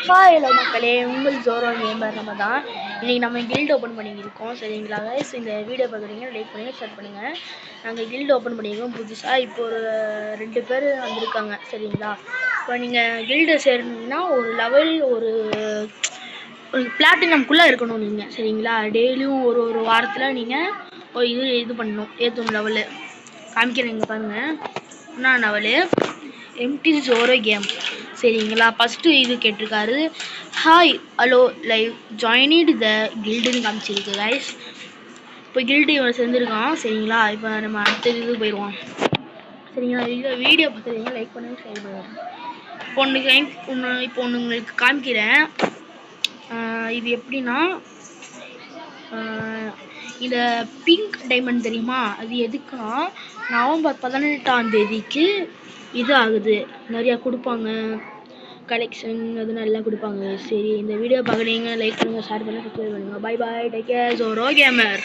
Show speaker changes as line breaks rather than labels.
Hello மக்களே, உங்கள் ஜோரோ gamer நம்ம தான். இன்றைக்கி நம்ம கில்ட் ஓப்பன் பண்ணியிருக்கோம் சரிங்களா கைஸ். இந்த வீடியோ பார்க்குறீங்க, லைக் பண்ணுங்கள், ஷேர் பண்ணுங்கள். நாங்கள் கில்ட் ஓப்பன் பண்ணியிருக்கோம் புதுசாக. இப்போ ஒரு 2 பேர் வந்திருக்காங்க சரிங்களா. இப்போ நீங்கள் கில்டை சேரணுன்னா ஒரு லெவல் ஒரு பிளாட்டினம்குள்ளே இருக்கணும் நீங்கள் சரிங்களா. டெய்லியும் ஒரு வாரத்தில் நீங்கள் இது பண்ணணும், ஏற்றணும் லெவலு. காமிக்கிறீங்க பாருங்கள். என்ன லெவலு? எம்டி ஜோரோ கேம் சரிங்களா. ஃபஸ்ட்டு இது கேட்டிருக்காரு, ஹாய் ஹலோ லைவ் ஜாயினிட் த கில்டுன்னு காமிச்சிருக்கு கைஸ். இப்போ கில்டு இவன் சேர்ந்துருக்கான் சரிங்களா. இப்போ நம்ம அடுத்த இது போயிடுவோம் சரிங்களா. வீடியோ பார்த்துருக்கீங்க, லைக் பண்ணுங்கள், ஷேர் பண்ணுங்கள். இப்போ ஒன்று உங்களுக்கு காமிக்கிறேன். இது எப்படின்னா, இந்த பிங்க் டைமண்ட் தெரியுமா, அது எதுக்குன்னா நவம்பர் 18 இது ஆகுது, நிறையா கொடுப்பாங்க, கலெக்ஷன் அது நல்லா கொடுப்பாங்க. சரி, இந்த வீடியோ பார்க்குறீங்க, லைக் பண்ணுங்கள், ஷேர் பண்ணுங்கள், சப்ஸ்கிரைப் பண்ணுங்கள். Bye bye, take care, Zoro gamer.